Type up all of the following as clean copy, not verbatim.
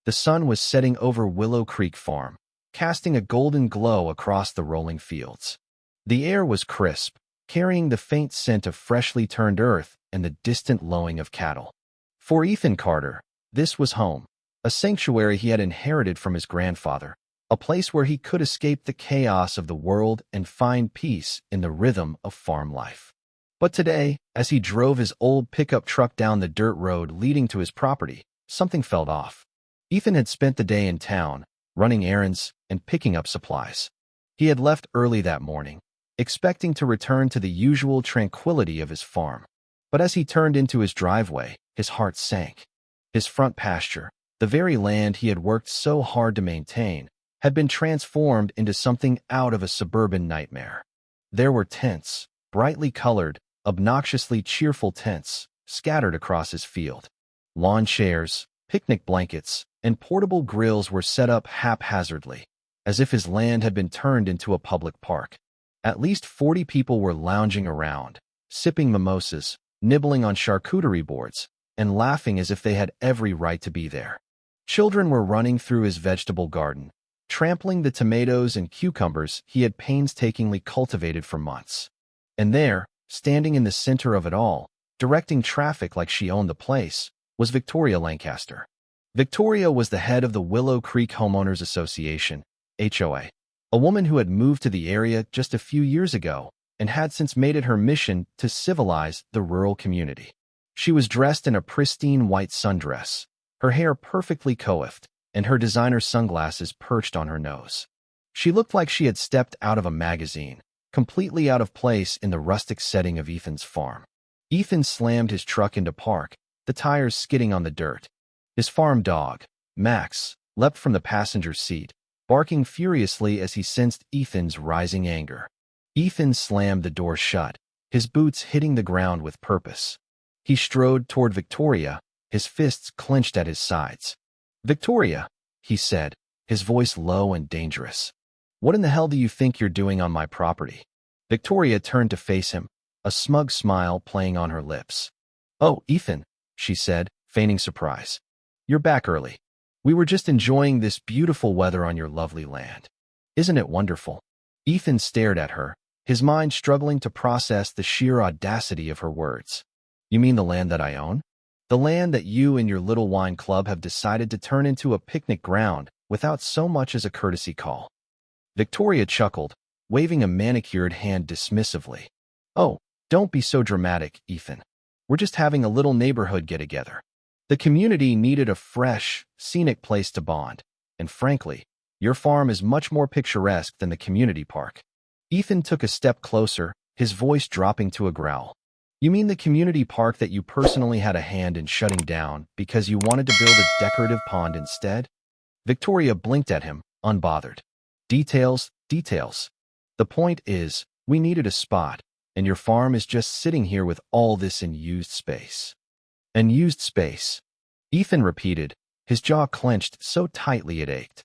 The sun was setting over Willow Creek Farm, casting a golden glow across the rolling fields. The air was crisp, carrying the faint scent of freshly turned earth and the distant lowing of cattle. For Ethan Carter, this was home, a sanctuary he had inherited from his grandfather, a place where he could escape the chaos of the world and find peace in the rhythm of farm life. But today, as he drove his old pickup truck down the dirt road leading to his property, something felt off. Ethan had spent the day in town, running errands and picking up supplies. He had left early that morning, expecting to return to the usual tranquility of his farm. But as he turned into his driveway, his heart sank. His front pasture, the very land he had worked so hard to maintain, had been transformed into something out of a suburban nightmare. There were tents, brightly colored, obnoxiously cheerful tents, scattered across his field. Lawn chairs, picnic blankets, and portable grills were set up haphazardly, as if his land had been turned into a public park. At least 40 people were lounging around, sipping mimosas, nibbling on charcuterie boards, and laughing as if they had every right to be there. Children were running through his vegetable garden, trampling the tomatoes and cucumbers he had painstakingly cultivated for months. And there, standing in the center of it all, directing traffic like she owned the place, was Victoria Lancaster. Victoria was the head of the Willow Creek Homeowners Association, HOA, a woman who had moved to the area just a few years ago and had since made it her mission to civilize the rural community. She was dressed in a pristine white sundress, her hair perfectly coiffed, and her designer sunglasses perched on her nose. She looked like she had stepped out of a magazine, completely out of place in the rustic setting of Ethan's farm. Ethan slammed his truck into park, the tires skidding on the dirt. His farm dog, Max, leapt from the passenger seat, barking furiously as he sensed Ethan's rising anger. Ethan slammed the door shut, his boots hitting the ground with purpose. He strode toward Victoria, his fists clenched at his sides. "Victoria," he said, his voice low and dangerous. "What in the hell do you think you're doing on my property?" Victoria turned to face him, a smug smile playing on her lips. "Oh, Ethan," she said, feigning surprise. "You're back early. We were just enjoying this beautiful weather on your lovely land. Isn't it wonderful?" Ethan stared at her, his mind struggling to process the sheer audacity of her words. "You mean the land that I own? The land that you and your little wine club have decided to turn into a picnic ground without so much as a courtesy call?" Victoria chuckled, waving a manicured hand dismissively. "Oh, don't be so dramatic, Ethan. We're just having a little neighborhood get-together. The community needed a fresh, scenic place to bond, and frankly, your farm is much more picturesque than the community park." Ethan took a step closer, his voice dropping to a growl. "You mean the community park that you personally had a hand in shutting down because you wanted to build a decorative pond instead?" Victoria blinked at him, unbothered. "Details, details. The point is, we needed a spot, and your farm is just sitting here with all this unused space." "Unused space," Ethan repeated, his jaw clenched so tightly it ached.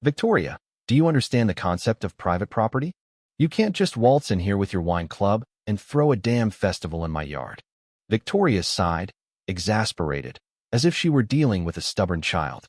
"Victoria, do you understand the concept of private property? You can't just waltz in here with your wine club and throw a damn festival in my yard." Victoria sighed, exasperated, as if she were dealing with a stubborn child.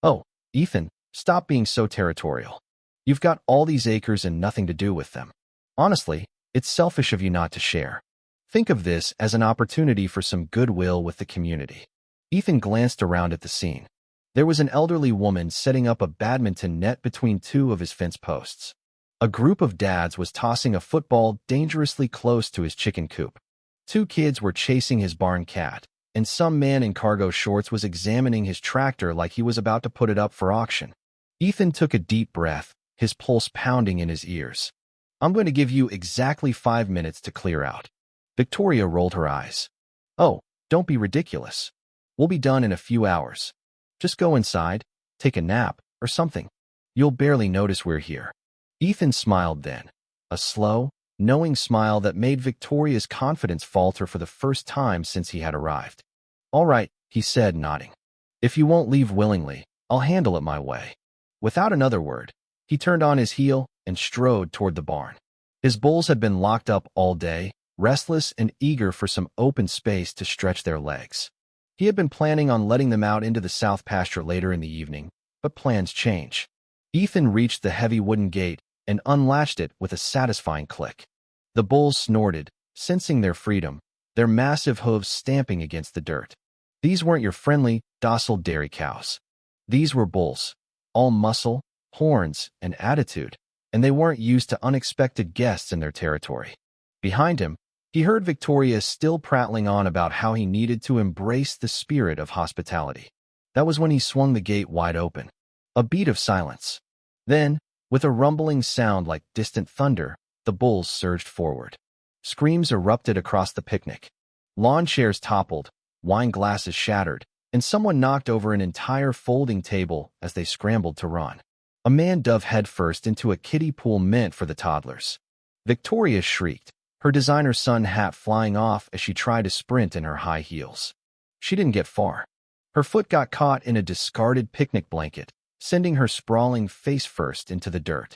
"Oh, Ethan, stop being so territorial. You've got all these acres and nothing to do with them. Honestly, it's selfish of you not to share. Think of this as an opportunity for some goodwill with the community." Ethan glanced around at the scene. There was an elderly woman setting up a badminton net between two of his fence posts. A group of dads was tossing a football dangerously close to his chicken coop. Two kids were chasing his barn cat, and some man in cargo shorts was examining his tractor like he was about to put it up for auction. Ethan took a deep breath, his pulse pounding in his ears. "I'm going to give you exactly 5 minutes to clear out." Victoria rolled her eyes. "Oh, don't be ridiculous. We'll be done in a few hours. Just go inside, take a nap, or something. You'll barely notice we're here." Ethan smiled then, a slow, knowing smile that made Victoria's confidence falter for the first time since he had arrived. "All right," he said, nodding. "If you won't leave willingly, I'll handle it my way." Without another word, he turned on his heel and strode toward the barn. His bulls had been locked up all day, restless and eager for some open space to stretch their legs. He had been planning on letting them out into the south pasture later in the evening, but plans change. Ethan reached the heavy wooden gate and unlatched it with a satisfying click. The bulls snorted, sensing their freedom, their massive hooves stamping against the dirt. These weren't your friendly, docile dairy cows. These were bulls, all muscle, horns, and attitude, and they weren't used to unexpected guests in their territory. Behind him, he heard Victoria still prattling on about how he needed to embrace the spirit of hospitality. That was when he swung the gate wide open. A beat of silence. Then, with a rumbling sound like distant thunder, the bulls surged forward. Screams erupted across the picnic. Lawn chairs toppled, wine glasses shattered, and someone knocked over an entire folding table as they scrambled to run. A man dove headfirst into a kiddie pool meant for the toddlers. Victoria shrieked, her designer sun hat flying off as she tried to sprint in her high heels. She didn't get far. Her foot got caught in a discarded picnic blanket, sending her sprawling face first into the dirt.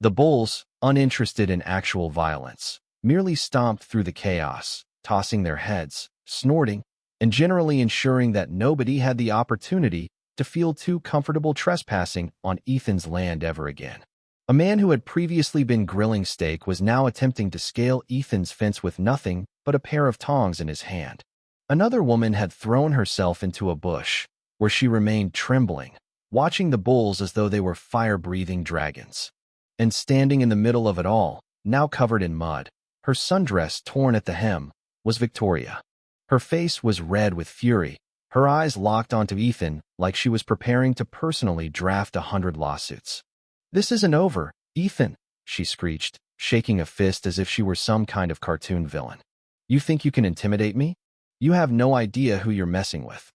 The bulls, uninterested in actual violence, merely stomped through the chaos, tossing their heads, snorting, and generally ensuring that nobody had the opportunity to feel too comfortable trespassing on Ethan's land ever again. A man who had previously been grilling steak was now attempting to scale Ethan's fence with nothing but a pair of tongs in his hand. Another woman had thrown herself into a bush, where she remained trembling, watching the bulls as though they were fire-breathing dragons. And standing in the middle of it all, now covered in mud, her sundress torn at the hem, was Victoria. Her face was red with fury, her eyes locked onto Ethan like she was preparing to personally draft 100 lawsuits. "This isn't over, Ethan," she screeched, shaking a fist as if she were some kind of cartoon villain. "You think you can intimidate me? You have no idea who you're messing with."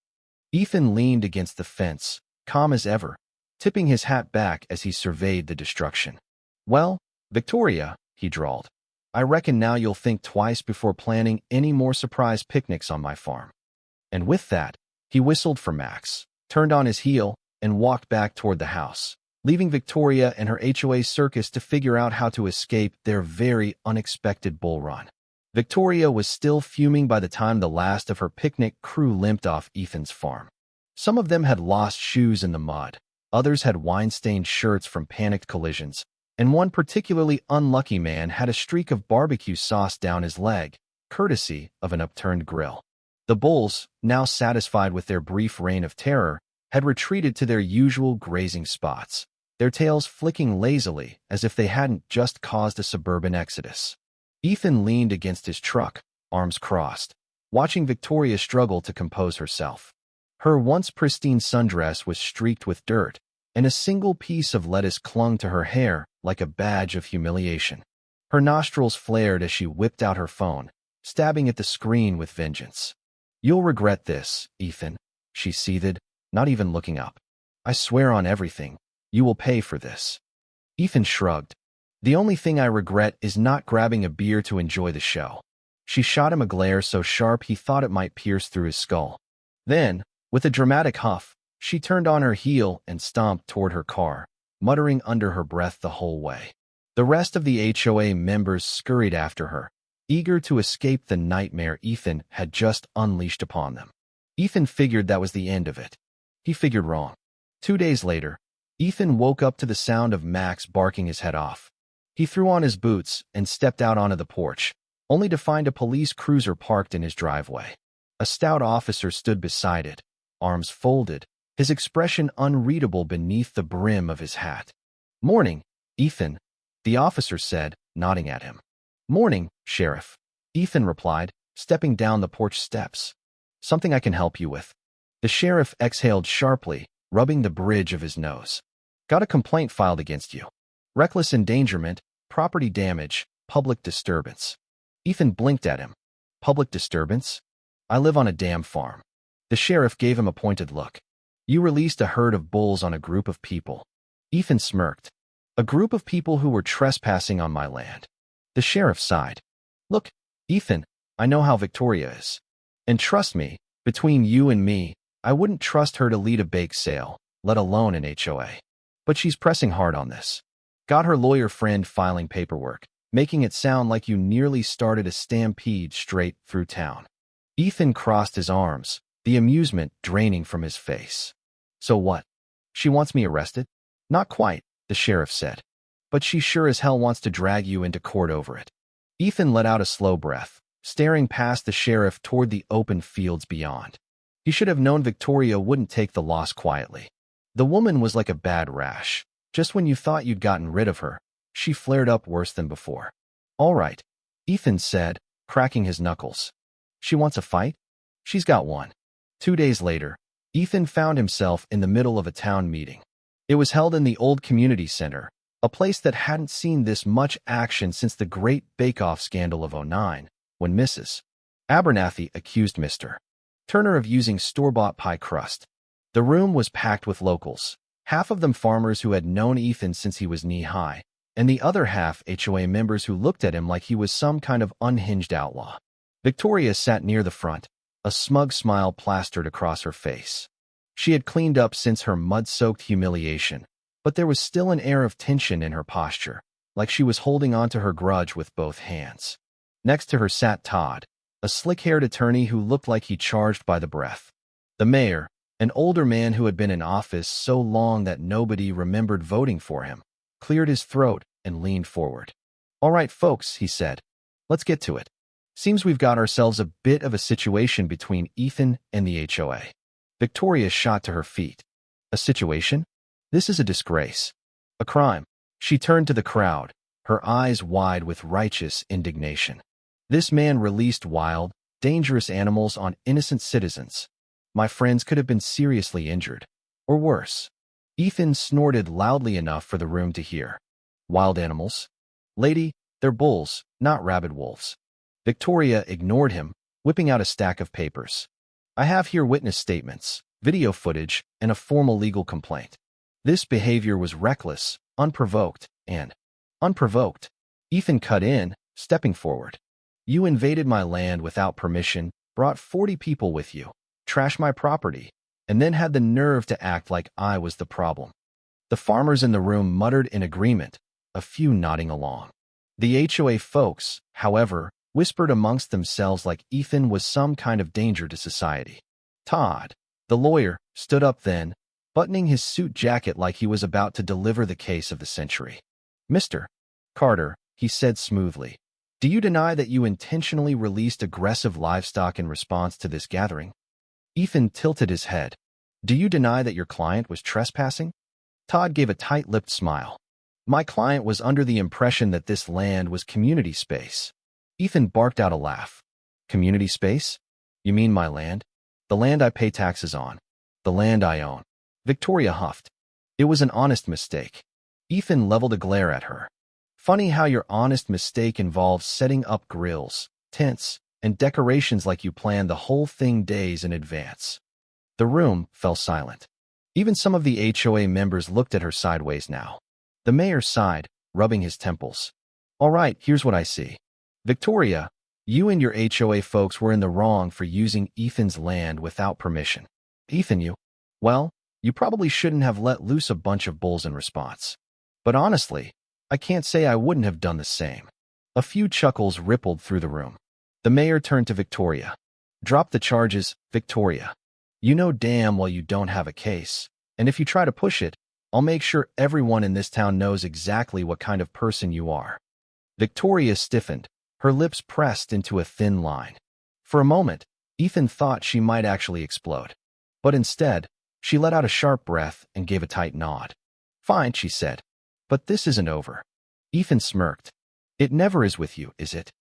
Ethan leaned against the fence, calm as ever, tipping his hat back as he surveyed the destruction. "Well, Victoria," he drawled, "I reckon now you'll think twice before planning any more surprise picnics on my farm." And with that, he whistled for Max, turned on his heel, and walked back toward the house, leaving Victoria and her HOA circus to figure out how to escape their very unexpected bull run. Victoria was still fuming by the time the last of her picnic crew limped off Ethan's farm. Some of them had lost shoes in the mud, others had wine-stained shirts from panicked collisions, and one particularly unlucky man had a streak of barbecue sauce down his leg, courtesy of an upturned grill. The bulls, now satisfied with their brief reign of terror, had retreated to their usual grazing spots, their tails flicking lazily as if they hadn't just caused a suburban exodus. Ethan leaned against his truck, arms crossed, watching Victoria struggle to compose herself. Her once pristine sundress was streaked with dirt, and a single piece of lettuce clung to her hair like a badge of humiliation. Her nostrils flared as she whipped out her phone, stabbing at the screen with vengeance. "You'll regret this, Ethan," she seethed, not even looking up. "I swear on everything, you will pay for this." Ethan shrugged. "The only thing I regret is not grabbing a beer to enjoy the show." She shot him a glare so sharp he thought it might pierce through his skull. Then, with a dramatic huff, she turned on her heel and stomped toward her car, muttering under her breath the whole way. The rest of the HOA members scurried after her, eager to escape the nightmare Ethan had just unleashed upon them. Ethan figured that was the end of it. He figured wrong. 2 days later, Ethan woke up to the sound of Max barking his head off. He threw on his boots and stepped out onto the porch, only to find a police cruiser parked in his driveway. A stout officer stood beside it, arms folded, his expression unreadable beneath the brim of his hat. "Morning, Ethan," the officer said, nodding at him. "Morning, Sheriff," Ethan replied, stepping down the porch steps. "Something I can help you with?" The sheriff exhaled sharply, rubbing the bridge of his nose. "Got a complaint filed against you. Reckless endangerment, property damage, public disturbance." Ethan blinked at him. "Public disturbance? I live on a damn farm." The sheriff gave him a pointed look. "You released a herd of bulls on a group of people." Ethan smirked. "A group of people who were trespassing on my land." The sheriff sighed. "Look, Ethan, I know how Victoria is. And trust me, between you and me, I wouldn't trust her to lead a bake sale, let alone an HOA. But she's pressing hard on this. Got her lawyer friend filing paperwork, making it sound like you nearly started a stampede straight through town." Ethan crossed his arms, the amusement draining from his face. So what? She wants me arrested? Not quite, the sheriff said. But she sure as hell wants to drag you into court over it. Ethan let out a slow breath, staring past the sheriff toward the open fields beyond. He should have known Victoria wouldn't take the loss quietly. The woman was like a bad rash. Just when you thought you'd gotten rid of her, she flared up worse than before. All right, Ethan said, cracking his knuckles. She wants a fight? She's got one. 2 days later, Ethan found himself in the middle of a town meeting. It was held in the old community center, a place that hadn't seen this much action since the Great Bake-Off scandal of '09, when Mrs. Abernathy accused Mr. Turner of using store-bought pie crust. The room was packed with locals, half of them farmers who had known Ethan since he was knee-high, and the other half HOA members who looked at him like he was some kind of unhinged outlaw. Victoria sat near the front, a smug smile plastered across her face. She had cleaned up since her mud-soaked humiliation, but there was still an air of tension in her posture, like she was holding on to her grudge with both hands. Next to her sat Todd, a slick-haired attorney who looked like he charged by the breath. The mayor, an older man who had been in office so long that nobody remembered voting for him, cleared his throat and leaned forward. "All right, folks," he said. "Let's get to it. Seems we've got ourselves a bit of a situation between Ethan and the HOA." Victoria shot to her feet. "A situation? This is a disgrace. A crime." She turned to the crowd, her eyes wide with righteous indignation. This man released wild, dangerous animals on innocent citizens. My friends could have been seriously injured. Or worse. Ethan snorted loudly enough for the room to hear. "Wild animals? Lady, they're bulls, not rabid wolves." Victoria ignored him, whipping out a stack of papers. "I have here witness statements, video footage, and a formal legal complaint. This behavior was reckless, unprovoked, and unprovoked." Ethan cut in, stepping forward. "You invaded my land without permission, brought 40 people with you, trashed my property, and then had the nerve to act like I was the problem." The farmers in the room muttered in agreement, a few nodding along. The HOA folks, however, whispered amongst themselves like Ethan was some kind of danger to society. Todd, the lawyer, stood up then, buttoning his suit jacket like he was about to deliver the case of the century. "Mr. Carter," he said smoothly, "do you deny that you intentionally released aggressive livestock in response to this gathering?" Ethan tilted his head. "Do you deny that your client was trespassing?" Todd gave a tight-lipped smile. "My client was under the impression that this land was community space." Ethan barked out a laugh. "Community space? You mean my land? The land I pay taxes on. The land I own." Victoria huffed. "It was an honest mistake." Ethan leveled a glare at her. "Funny how your honest mistake involves setting up grills, tents, and decorations like you planned the whole thing days in advance." The room fell silent. Even some of the HOA members looked at her sideways now. The mayor sighed, rubbing his temples. "All right, here's what I see. Victoria, you and your HOA folks were in the wrong for using Ethan's land without permission. Ethan, you probably shouldn't have let loose a bunch of bulls in response. But honestly, I can't say I wouldn't have done the same." A few chuckles rippled through the room. The mayor turned to Victoria. "Drop the charges, Victoria. You know damn well you don't have a case, and if you try to push it, I'll make sure everyone in this town knows exactly what kind of person you are." Victoria stiffened, her lips pressed into a thin line. For a moment, Ethan thought she might actually explode. But instead, she let out a sharp breath and gave a tight nod. "Fine," she said. "But this isn't over." Ethan smirked. "It never is with you, is it?"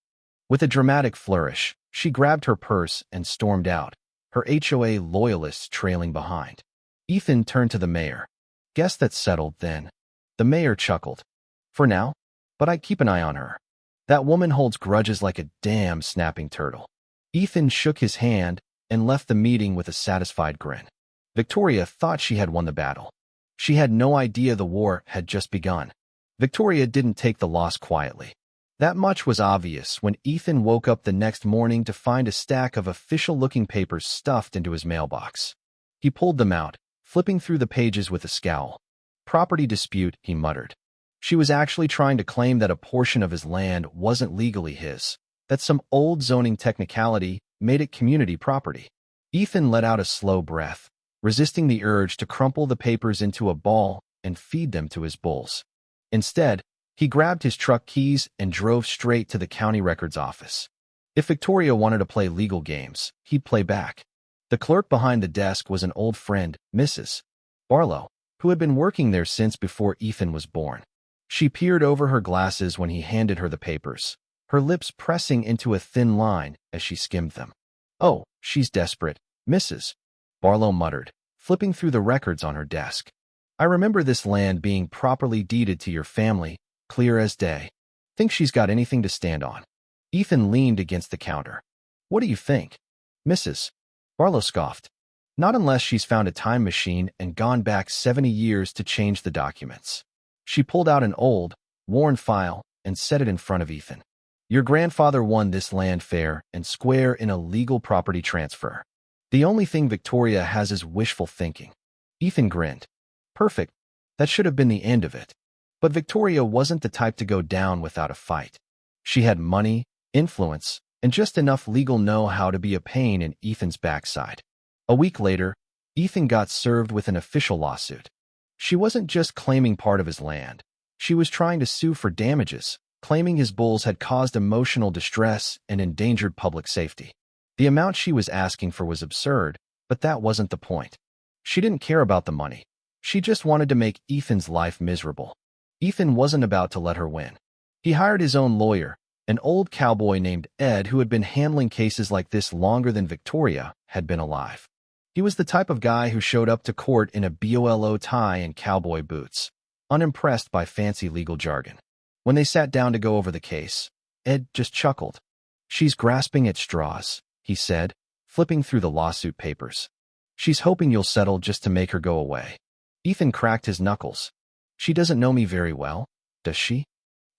With a dramatic flourish, she grabbed her purse and stormed out, her HOA loyalists trailing behind. Ethan turned to the mayor. "Guess that's settled, then." The mayor chuckled. "For now, but I'd keep an eye on her. That woman holds grudges like a damn snapping turtle." Ethan shook his hand and left the meeting with a satisfied grin. Victoria thought she had won the battle. She had no idea the war had just begun. Victoria didn't take the loss quietly. That much was obvious when Ethan woke up the next morning to find a stack of official-looking papers stuffed into his mailbox. He pulled them out, flipping through the pages with a scowl. "Property dispute," he muttered. She was actually trying to claim that a portion of his land wasn't legally his, that some old zoning technicality made it community property. Ethan let out a slow breath, resisting the urge to crumple the papers into a ball and feed them to his bulls. Instead, he grabbed his truck keys and drove straight to the county records office. If Victoria wanted to play legal games, he'd play back. The clerk behind the desk was an old friend, Mrs. Barlow, who had been working there since before Ethan was born. She peered over her glasses when he handed her the papers, her lips pressing into a thin line as she skimmed them. "Oh, she's desperate," Mrs. Barlow muttered, flipping through the records on her desk. "I remember this land being properly deeded to your family, clear as day. Think she's got anything to stand on?" Ethan leaned against the counter. "What do you think?" Mrs. Barlow scoffed. "Not unless she's found a time machine and gone back 70 years to change the documents." She pulled out an old, worn file and set it in front of Ethan. "Your grandfather won this land fair and square in a legal property transfer. The only thing Victoria has is wishful thinking." Ethan grinned. "Perfect. That should have been the end of it." But Victoria wasn't the type to go down without a fight. She had money, influence, and just enough legal know-how to be a pain in Ethan's backside. A week later, Ethan got served with an official lawsuit. She wasn't just claiming part of his land. She was trying to sue for damages, claiming his bulls had caused emotional distress and endangered public safety. The amount she was asking for was absurd, but that wasn't the point. She didn't care about the money. She just wanted to make Ethan's life miserable. Ethan wasn't about to let her win. He hired his own lawyer, an old cowboy named Ed who had been handling cases like this longer than Victoria had been alive. He was the type of guy who showed up to court in a bolo tie and cowboy boots, unimpressed by fancy legal jargon. When they sat down to go over the case, Ed just chuckled. "She's grasping at straws," he said, flipping through the lawsuit papers. "She's hoping you'll settle just to make her go away." Ethan cracked his knuckles. "She doesn't know me very well, does she?"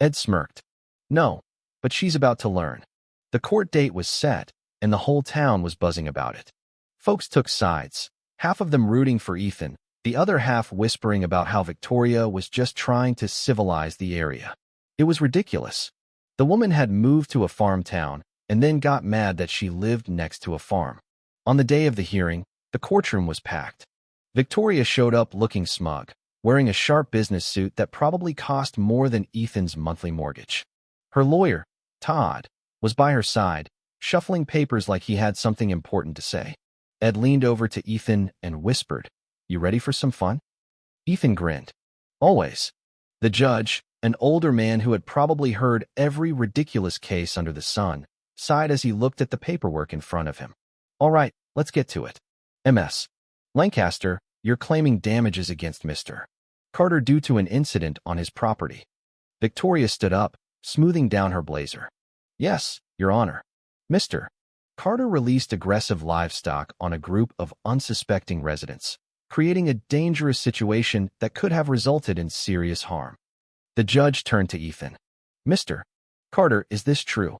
Ed smirked. "No, but she's about to learn." The court date was set, and the whole town was buzzing about it. Folks took sides, half of them rooting for Ethan, the other half whispering about how Victoria was just trying to civilize the area. It was ridiculous. The woman had moved to a farm town and then got mad that she lived next to a farm. On the day of the hearing, the courtroom was packed. Victoria showed up looking smug, wearing a sharp business suit that probably cost more than Ethan's monthly mortgage. Her lawyer, Todd, was by her side, shuffling papers like he had something important to say. Ed leaned over to Ethan and whispered, "You ready for some fun?" Ethan grinned. "Always." The judge, an older man who had probably heard every ridiculous case under the sun, sighed as he looked at the paperwork in front of him. "All right, let's get to it. Ms. Lancaster, you're claiming damages against Mr. Carter due to an incident on his property." Victoria stood up, smoothing down her blazer. "Yes, Your Honor. Mr. Carter released aggressive livestock on a group of unsuspecting residents, creating a dangerous situation that could have resulted in serious harm." The judge turned to Ethan. "Mr. Carter, is this true?"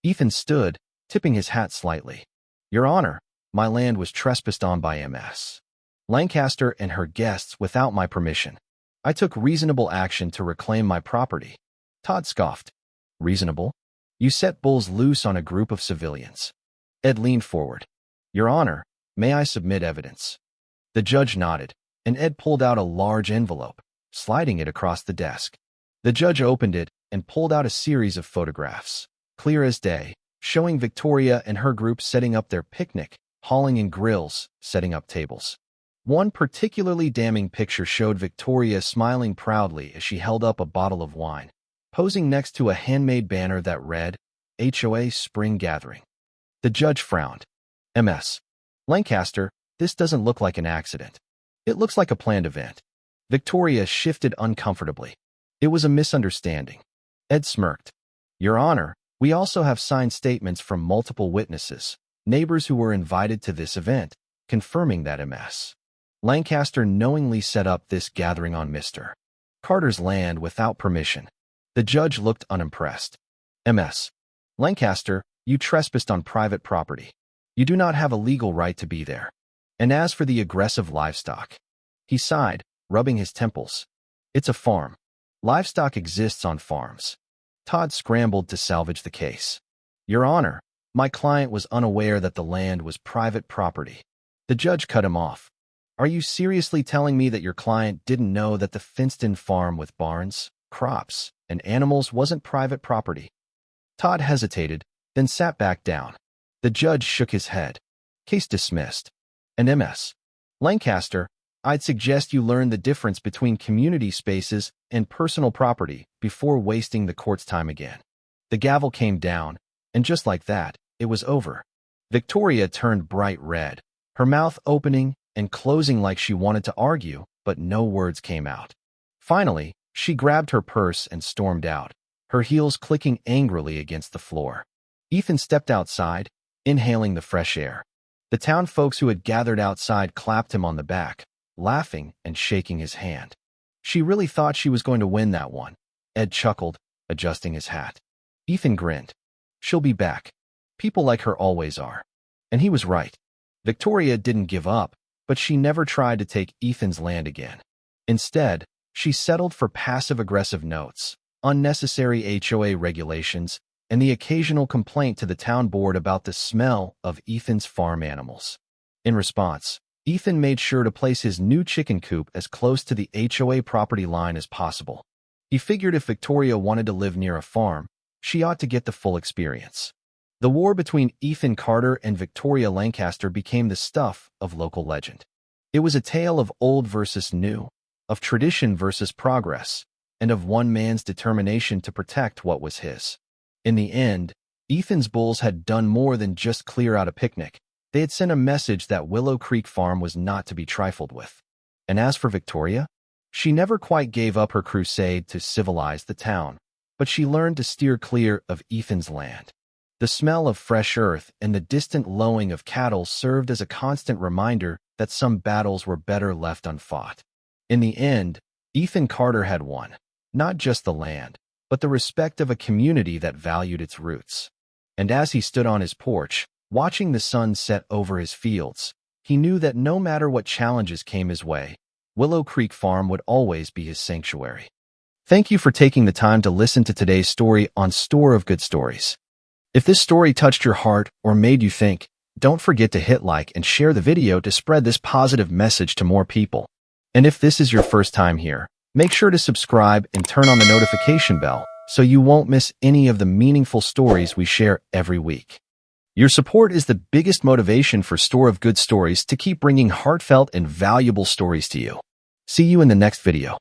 Ethan stood, tipping his hat slightly. "Your Honor, my land was trespassed on by Ms. Lancaster and her guests without my permission. I took reasonable action to reclaim my property." Todd scoffed. "Reasonable? You set bulls loose on a group of civilians." Ed leaned forward. "Your Honor, may I submit evidence?" The judge nodded, and Ed pulled out a large envelope, sliding it across the desk. The judge opened it and pulled out a series of photographs, clear as day, showing Victoria and her group setting up their picnic, hauling in grills, setting up tables. One particularly damning picture showed Victoria smiling proudly as she held up a bottle of wine, posing next to a handmade banner that read, "HOA Spring Gathering." The judge frowned. "Ms. Lancaster, this doesn't look like an accident. It looks like a planned event." Victoria shifted uncomfortably. "It was a misunderstanding." Ed smirked. "Your Honor, we also have signed statements from multiple witnesses, neighbors who were invited to this event, confirming that Ms. Lancaster knowingly set up this gathering on Mr. Carter's land without permission." The judge looked unimpressed. "Ms. Lancaster, you trespassed on private property. You do not have a legal right to be there. And as for the aggressive livestock," he sighed, rubbing his temples, "it's a farm. Livestock exists on farms." Todd scrambled to salvage the case. "Your Honor, My client was unaware that the land was private property. The judge cut him off. Are you seriously telling me that your client didn't know that the fenced-in farm with barns, crops, and animals wasn't private property? Todd hesitated, then sat back down. The judge shook his head. Case dismissed. And Ms. Lancaster, I'd suggest you learn the difference between community spaces and personal property before wasting the court's time again. The gavel came down, and just like that, it was over. Victoria turned bright red, her mouth opening and closing like she wanted to argue, but no words came out. Finally, she grabbed her purse and stormed out, her heels clicking angrily against the floor. Ethan stepped outside, inhaling the fresh air. The town folks who had gathered outside clapped him on the back, laughing and shaking his hand. She really thought she was going to win that one. Ed chuckled, adjusting his hat. Ethan grinned. She'll be back. People like her always are. And he was right. Victoria didn't give up, but she never tried to take Ethan's land again. Instead, she settled for passive-aggressive notes, unnecessary HOA regulations, and the occasional complaint to the town board about the smell of Ethan's farm animals. In response, Ethan made sure to place his new chicken coop as close to the HOA property line as possible. He figured if Victoria wanted to live near a farm, she ought to get the full experience. The war between Ethan Carter and Victoria Lancaster became the stuff of local legend. It was a tale of old versus new, of tradition versus progress, and of one man's determination to protect what was his. In the end, Ethan's bulls had done more than just clear out a picnic. They had sent a message that Willow Creek Farm was not to be trifled with. And as for Victoria, she never quite gave up her crusade to civilize the town, but she learned to steer clear of Ethan's land. The smell of fresh earth and the distant lowing of cattle served as a constant reminder that some battles were better left unfought. In the end, Ethan Carter had won, not just the land, but the respect of a community that valued its roots. And as he stood on his porch, watching the sun set over his fields, he knew that no matter what challenges came his way, Willow Creek Farm would always be his sanctuary. Thank you for taking the time to listen to today's story on Store of Good Stories. If this story touched your heart or made you think, don't forget to hit like and share the video to spread this positive message to more people. And if this is your first time here, make sure to subscribe and turn on the notification bell so you won't miss any of the meaningful stories we share every week. Your support is the biggest motivation for Store of Good Stories to keep bringing heartfelt and valuable stories to you. See you in the next video.